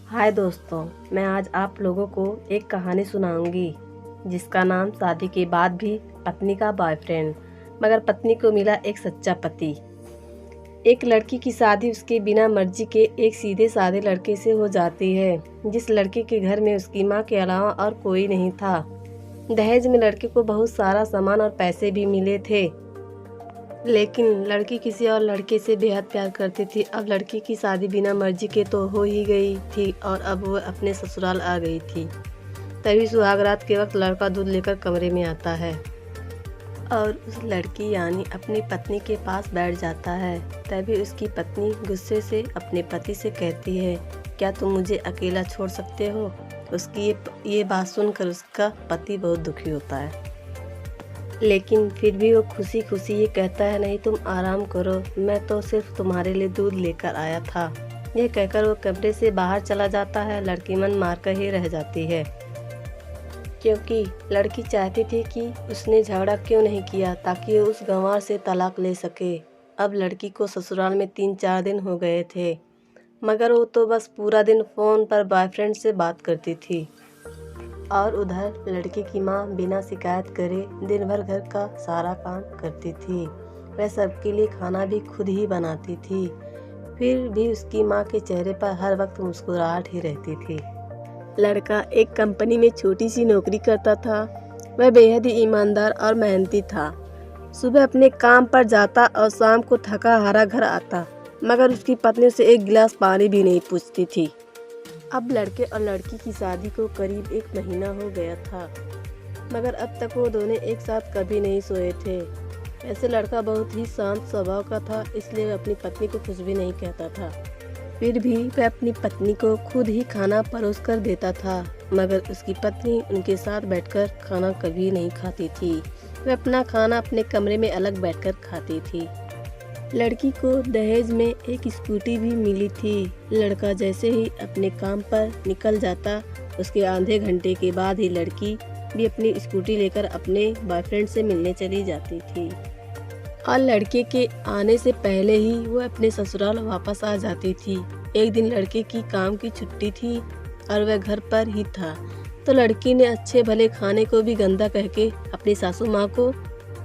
हाय दोस्तों, मैं आज आप लोगों को एक कहानी सुनाऊंगी जिसका नाम शादी के बाद भी पत्नी का बॉयफ्रेंड। मगर पत्नी को मिला एक सच्चा पति। एक लड़की की शादी उसके बिना मर्जी के एक सीधे साधे लड़के से हो जाती है, जिस लड़के के घर में उसकी माँ के अलावा और कोई नहीं था। दहेज में लड़के को बहुत सारा सामान और पैसे भी मिले थे, लेकिन लड़की किसी और लड़के से बेहद प्यार करती थी। अब लड़की की शादी बिना मर्जी के तो हो ही गई थी और अब वो अपने ससुराल आ गई थी। तभी सुहाग रात के वक्त लड़का दूध लेकर कमरे में आता है और उस लड़की यानी अपनी पत्नी के पास बैठ जाता है। तभी उसकी पत्नी गुस्से से अपने पति से कहती है, क्या तुम मुझे अकेला छोड़ सकते हो? उसकी ये बात सुनकर उसका पति बहुत दुखी होता है, लेकिन फिर भी वो खुशी खुशी ये कहता है, नहीं तुम आराम करो, मैं तो सिर्फ तुम्हारे लिए दूध लेकर आया था। यह कहकर वो कमरे से बाहर चला जाता है। लड़की मन मारकर ही रह जाती है, क्योंकि लड़की चाहती थी कि उसने झगड़ा क्यों नहीं किया ताकि वो उस गंवार से तलाक ले सके। अब लड़की को ससुराल में 3-4 दिन हो गए थे, मगर वो तो बस पूरा दिन फ़ोन पर बॉयफ्रेंड से बात करती थी और उधर लड़की की माँ बिना शिकायत करे दिन भर घर का सारा काम करती थी। वह सबके लिए खाना भी खुद ही बनाती थी, फिर भी उसकी माँ के चेहरे पर हर वक्त मुस्कुराहट ही रहती थी। लड़का एक कंपनी में छोटी सी नौकरी करता था। वह बेहद ही ईमानदार और मेहनती था। सुबह अपने काम पर जाता और शाम को थका हारा घर आता, मगर उसकी पत्नी उसे एक गिलास पानी भी नहीं पूछती थी। अब लड़के और लड़की की शादी को करीब 1 महीना हो गया था, मगर अब तक वो दोनों एक साथ कभी नहीं सोए थे। वैसे लड़का बहुत ही शांत स्वभाव का था, इसलिए वह अपनी पत्नी को कुछ भी नहीं कहता था। फिर भी वह अपनी पत्नी को खुद ही खाना परोस कर देता था, मगर उसकी पत्नी उनके साथ बैठकर खाना कभी नहीं खाती थी। वह अपना खाना अपने कमरे में अलग बैठकर खाती थी। लड़की को दहेज में एक स्कूटी भी मिली थी। लड़का जैसे ही अपने काम पर निकल जाता, उसके आधे घंटे के बाद ही लड़की भी अपनी स्कूटी लेकर अपने बॉयफ्रेंड से मिलने चली जाती थी और लड़के के आने से पहले ही वो अपने ससुराल वापस आ जाती थी। एक दिन लड़के की काम की छुट्टी थी और वह घर पर ही था, तो लड़की ने अच्छे भले खाने को भी गंदा कह के अपनी सासू माँ को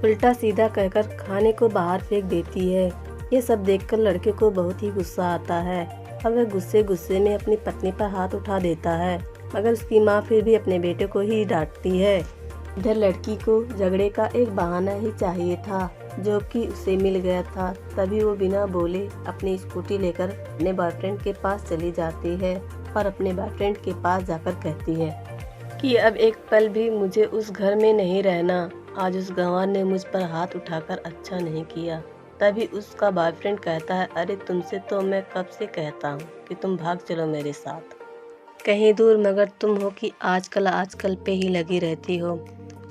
उल्टा सीधा कहकर खाने को बाहर फेंक देती है। ये सब देखकर लड़के को बहुत ही गुस्सा आता है और वह गुस्से गुस्से में अपनी पत्नी पर हाथ उठा देता है, मगर उसकी माँ फिर भी अपने बेटे को ही डांटती है। इधर लड़की को झगड़े का एक बहाना ही चाहिए था, जो कि उसे मिल गया था। तभी वो बिना बोले अपनी स्कूटी लेकर अपने बॉयफ्रेंड के पास चली जाती है और अपने बॉयफ्रेंड के पास जाकर कहती है कि अब एक पल भी मुझे उस घर में नहीं रहना। आज उस गंवार ने मुझ पर हाथ उठाकर अच्छा नहीं किया। तभी उसका बॉयफ्रेंड कहता है, अरे तुमसे तो मैं कब से कहता हूँ कि तुम भाग चलो मेरे साथ कहीं दूर, मगर तुम हो कि आजकल पे ही लगी रहती हो।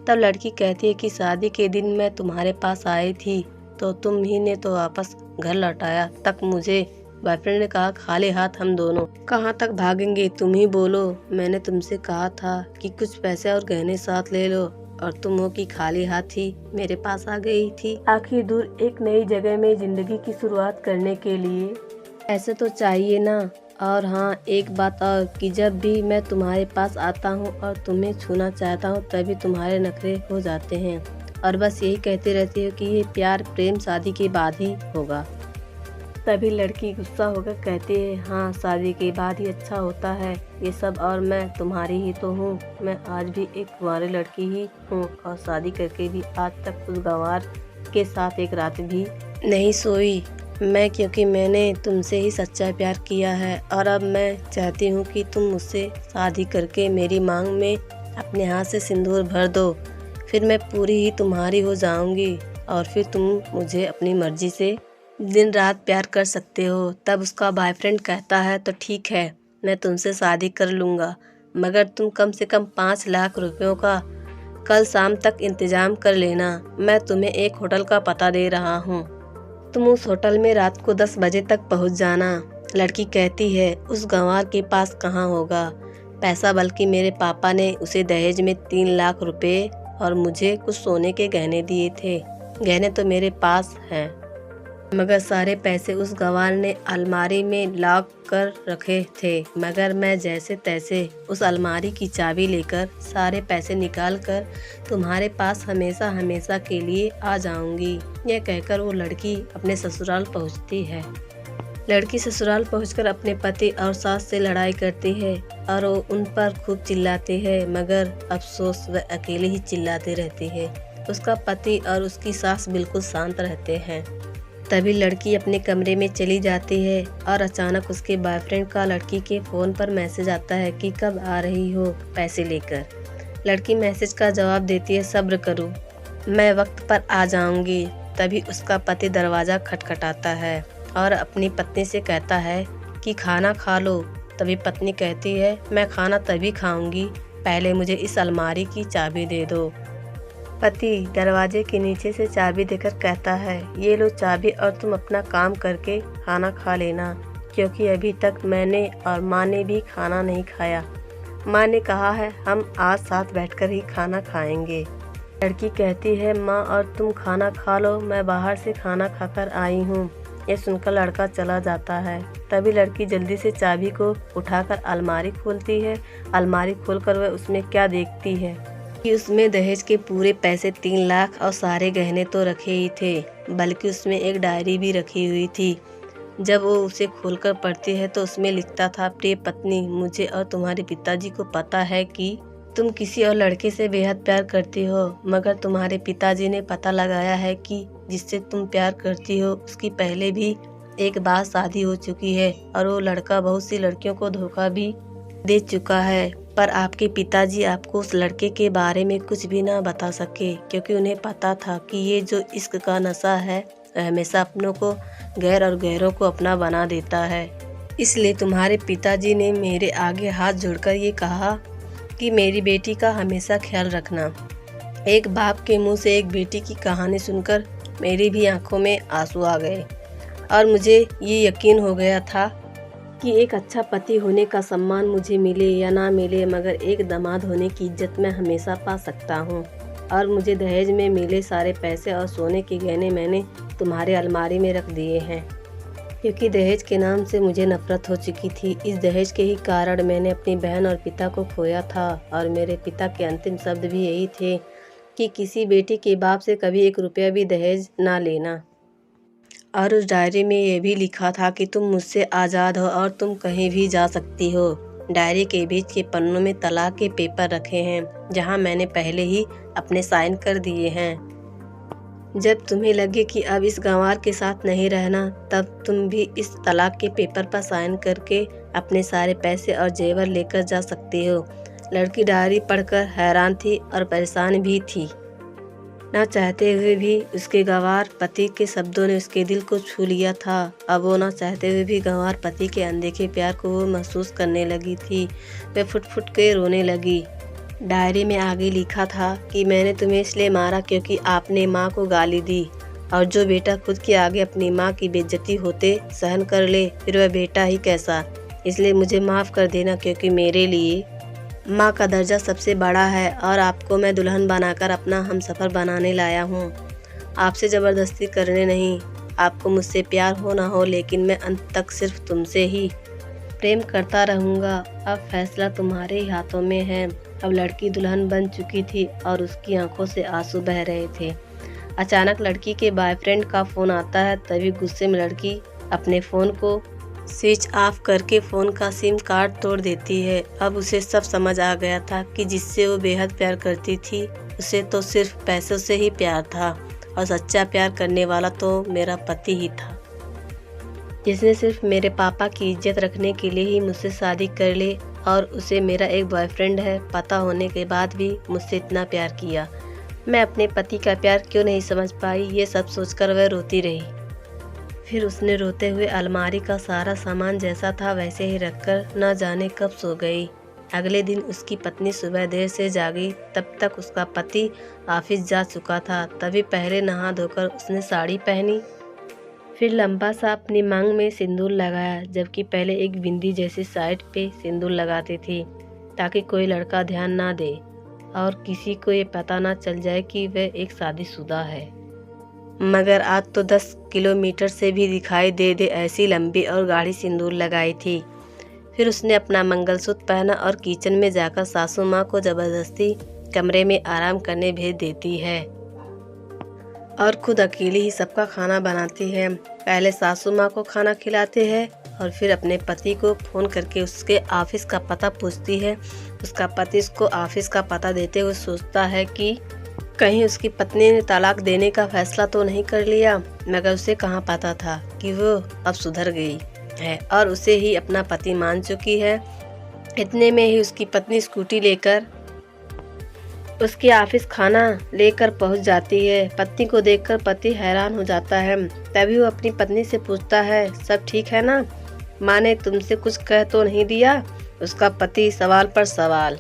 तब लड़की कहती है कि शादी के दिन मैं तुम्हारे पास आई थी तो तुम ही ने तो वापस घर लौटाया तक मुझे। बॉयफ्रेंड ने कहा, खाली हाथ हम दोनों कहाँ तक भागेंगे, तुम ही बोलो। मैंने तुमसे कहा था कि कुछ पैसे और गहने साथ ले लो और तुम हो कि खाली हाथ ही मेरे पास आ गई थी। आखिर दूर एक नई जगह में जिंदगी की शुरुआत करने के लिए ऐसे तो चाहिए ना। और हाँ, एक बात और कि जब भी मैं तुम्हारे पास आता हूँ और तुम्हें छूना चाहता हूँ तभी तुम्हारे नखरे हो जाते हैं और बस यही कहते रहती हो कि ये प्यार प्रेम शादी के बाद ही होगा। तभी लड़की गुस्सा होकर कहती है, हाँ शादी के बाद ही अच्छा होता है ये सब, और मैं तुम्हारी ही तो हूँ। मैं आज भी एक कुंवारी लड़की ही हूँ और शादी करके भी आज तक उस गंवार के साथ एक रात भी नहीं सोई मैं, क्योंकि मैंने तुमसे ही सच्चा प्यार किया है और अब मैं चाहती हूँ कि तुम मुझसे शादी करके मेरी मांग में अपने हाथ से सिंदूर भर दो। फिर मैं पूरी ही तुम्हारी हो जाऊँगी और फिर तुम मुझे अपनी मर्जी से दिन रात प्यार कर सकते हो। तब उसका बॉयफ्रेंड कहता है, तो ठीक है, मैं तुमसे शादी कर लूँगा, मगर तुम कम से कम 5 लाख रुपयों का कल शाम तक इंतजाम कर लेना। मैं तुम्हें एक होटल का पता दे रहा हूँ, तुम उस होटल में रात को 10 बजे तक पहुँच जाना। लड़की कहती है, उस गंवार के पास कहाँ होगा पैसा, बल्कि मेरे पापा ने उसे दहेज में 3 लाख रुपए और मुझे कुछ सोने के गहने दिए थे। गहने तो मेरे पास हैं, मगर सारे पैसे उस गंवार ने अलमारी में लॉक कर रखे थे। मगर मैं जैसे तैसे उस अलमारी की चाबी लेकर सारे पैसे निकाल कर तुम्हारे पास हमेशा हमेशा के लिए आ जाऊंगी। यह कहकर वो लड़की अपने ससुराल पहुंचती है। लड़की ससुराल पहुंचकर अपने पति और सास से लड़ाई करती है और वो उन पर खूब चिल्लाती है, मगर अफसोस वह अकेले ही चिल्लाती रहती है। उसका पति और उसकी सास बिल्कुल शांत रहते हैं। तभी लड़की अपने कमरे में चली जाती है और अचानक उसके बॉयफ्रेंड का लड़की के फ़ोन पर मैसेज आता है कि कब आ रही हो पैसे लेकर। लड़की मैसेज का जवाब देती है, सब्र करो, मैं वक्त पर आ जाऊंगी। तभी उसका पति दरवाज़ा खटखटाता है और अपनी पत्नी से कहता है कि खाना खा लो। तभी पत्नी कहती है, मैं खाना तभी खाऊंगी, पहले मुझे इस अलमारी की चाबी दे दो। पति दरवाजे के नीचे से चाबी देकर कहता है, ये लो चाबी और तुम अपना काम करके खाना खा लेना, क्योंकि अभी तक मैंने और माँ ने भी खाना नहीं खाया। माँ ने कहा है हम आज साथ बैठकर ही खाना खाएंगे। लड़की कहती है, माँ और तुम खाना खा लो, मैं बाहर से खाना खाकर आई हूँ। ये सुनकर लड़का चला जाता है। तभी लड़की जल्दी से चाबी को उठाकर अलमारी खोलती है। अलमारी खोलकर वह उसमें क्या देखती है कि उसमें दहेज के पूरे पैसे 3 लाख और सारे गहने तो रखे ही थे, बल्कि उसमें एक डायरी भी रखी हुई थी। जब वो उसे खोलकर पढ़ती है तो उसमें लिखता था, प्रिय पत्नी, मुझे और तुम्हारे पिताजी को पता है कि तुम किसी और लड़के से बेहद प्यार करती हो, मगर तुम्हारे पिताजी ने पता लगाया है कि जिससे तुम प्यार करती हो उसकी पहले भी एक बार शादी हो चुकी है और वो लड़का बहुत सी लड़कियों को धोखा भी दे चुका है। पर आपके पिताजी आपको उस लड़के के बारे में कुछ भी ना बता सके, क्योंकि उन्हें पता था कि ये जो इश्क का नशा है हमेशा अपनों को गैर और गैरों को अपना बना देता है। इसलिए तुम्हारे पिताजी ने मेरे आगे हाथ जोड़कर ये कहा कि मेरी बेटी का हमेशा ख्याल रखना। एक बाप के मुंह से एक बेटी की कहानी सुनकर मेरी भी आंखों में आंसू आ गए और मुझे ये यकीन हो गया था कि एक अच्छा पति होने का सम्मान मुझे मिले या ना मिले, मगर एक दामाद होने की इज्जत मैं हमेशा पा सकता हूँ। और मुझे दहेज में मिले सारे पैसे और सोने के गहने मैंने तुम्हारे अलमारी में रख दिए हैं, क्योंकि दहेज के नाम से मुझे नफरत हो चुकी थी। इस दहेज के ही कारण मैंने अपनी बहन और पिता को खोया था और मेरे पिता के अंतिम शब्द भी यही थे कि किसी बेटी के बाप से कभी 1 रुपया भी दहेज ना लेना। और उस डायरी में ये भी लिखा था कि तुम मुझसे आज़ाद हो और तुम कहीं भी जा सकती हो। डायरी के बीच के पन्नों में तलाक के पेपर रखे हैं, जहां मैंने पहले ही अपने साइन कर दिए हैं। जब तुम्हें लगे कि अब इस गंवार के साथ नहीं रहना, तब तुम भी इस तलाक के पेपर पर साइन करके अपने सारे पैसे और जेवर लेकर जा सकती हो। लड़की डायरी पढ़कर हैरान थी और परेशान भी थी। ना चाहते हुए भी उसके गंवार पति के शब्दों ने उसके दिल को छू लिया था। अब वो ना चाहते हुए भी गंवार पति के अनदेखे प्यार को वो महसूस करने लगी थी। वह फुट फुट के रोने लगी। डायरी में आगे लिखा था कि मैंने तुम्हें इसलिए मारा क्योंकि आपने माँ को गाली दी, और जो बेटा खुद के आगे अपनी माँ की बेइज्जती होते सहन कर ले, फिर वह बेटा ही कैसा। इसलिए मुझे माफ़ कर देना, क्योंकि मेरे लिए माँ का दर्जा सबसे बड़ा है और आपको मैं दुल्हन बनाकर अपना हमसफ़र बनाने लाया हूँ। आपसे ज़बरदस्ती करने नहीं। आपको मुझसे प्यार हो ना हो, लेकिन मैं अंत तक सिर्फ तुमसे ही प्रेम करता रहूँगा। अब फैसला तुम्हारे ही हाथों में है। अब लड़की दुल्हन बन चुकी थी और उसकी आंखों से आंसू बह रहे थे। अचानक लड़की के बॉयफ्रेंड का फ़ोन आता है। तभी गुस्से में लड़की अपने फ़ोन को स्विच ऑफ करके फ़ोन का सिम कार्ड तोड़ देती है। अब उसे सब समझ आ गया था कि जिससे वो बेहद प्यार करती थी, उसे तो सिर्फ पैसों से ही प्यार था, और सच्चा प्यार करने वाला तो मेरा पति ही था, जिसने सिर्फ मेरे पापा की इज्जत रखने के लिए ही मुझसे शादी कर ली, और उसे मेरा एक बॉयफ्रेंड है पता होने के बाद भी मुझसे इतना प्यार किया। मैं अपने पति का प्यार क्यों नहीं समझ पाई, ये सब सोचकर वह रोती रही। फिर उसने रोते हुए अलमारी का सारा सामान जैसा था वैसे ही रखकर न जाने कब सो गई। अगले दिन उसकी पत्नी सुबह देर से जागी, तब तक उसका पति ऑफिस जा चुका था। तभी पहले नहा धोकर उसने साड़ी पहनी, फिर लंबा सा अपनी मांग में सिंदूर लगाया, जबकि पहले एक बिंदी जैसी साइड पे सिंदूर लगाती थी, ताकि कोई लड़का ध्यान ना दे और किसी को ये पता ना चल जाए कि वह एक शादीशुदा है। मगर आज तो 10 किलोमीटर से भी दिखाई दे ऐसी लंबी और गाढ़ी सिंदूर लगाई थी। फिर उसने अपना मंगलसूत्र पहना और किचन में जाकर सासू माँ को ज़बरदस्ती कमरे में आराम करने भेज देती है और खुद अकेली ही सबका खाना बनाती है। पहले सासू माँ को खाना खिलाते हैं और फिर अपने पति को फ़ोन करके उसके ऑफिस का पता पूछती है। उसका पति उसको ऑफिस का पता देते हुए सोचता है कि कहीं उसकी पत्नी ने तलाक देने का फैसला तो नहीं कर लिया, मगर उसे कहाँ पता था कि वो अब सुधर गई है और उसे ही अपना पति मान चुकी है। इतने में ही उसकी पत्नी स्कूटी लेकर उसके ऑफिस खाना लेकर पहुंच जाती है। पत्नी को देखकर पति हैरान हो जाता है। तभी वो अपनी पत्नी से पूछता है, सब ठीक है ना? माँ ने तुमसे कुछ कह तो नहीं दिया? उसका पति सवाल पर सवाल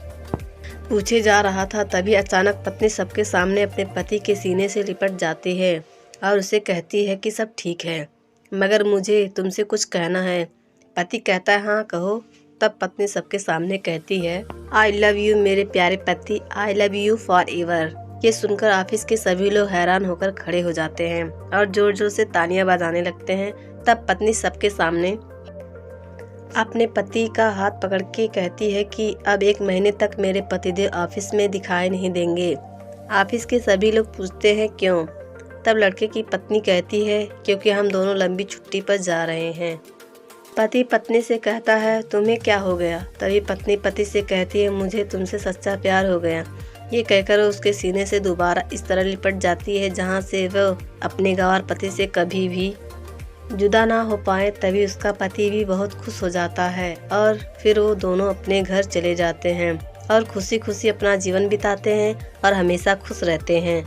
पूछे जा रहा था। तभी अचानक पत्नी सबके सामने अपने पति के सीने से लिपट जाती है और उसे कहती है कि सब ठीक है, मगर मुझे तुमसे कुछ कहना है। पति कहता है, हाँ कहो। तब पत्नी सबके सामने कहती है, आई लव यू मेरे प्यारे पति, I love you for ever. ये सुनकर ऑफिस के सभी लोग हैरान होकर खड़े हो जाते हैं और जोर जोर से तालियां बजाने लगते हैं। तब पत्नी सबके सामने अपने पति का हाथ पकड़ के कहती है कि अब 1 महीने तक मेरे पतिदेव ऑफिस में दिखाई नहीं देंगे। ऑफिस के सभी लोग पूछते हैं क्यों? तब लड़के की पत्नी कहती है, क्योंकि हम दोनों लंबी छुट्टी पर जा रहे हैं। पति पत्नी से कहता है, तुम्हें क्या हो गया? तभी पत्नी पति से कहती है, मुझे तुमसे सच्चा प्यार हो गया। ये कहकर वो उसके सीने से दोबारा इस तरह लिपट जाती है जहाँ से वो अपने गंवार पति से कभी भी जुदा ना हो पाए। तभी उसका पति भी बहुत खुश हो जाता है और फिर वो दोनों अपने घर चले जाते हैं और खुशी खुशी अपना जीवन बिताते हैं और हमेशा खुश रहते हैं।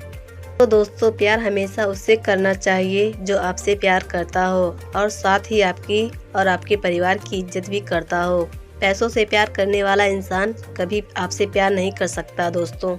तो दोस्तों, प्यार हमेशा उससे करना चाहिए जो आपसे प्यार करता हो और साथ ही आपकी और आपके परिवार की इज्जत भी करता हो। पैसों से प्यार करने वाला इंसान कभी आपसे प्यार नहीं कर सकता दोस्तों।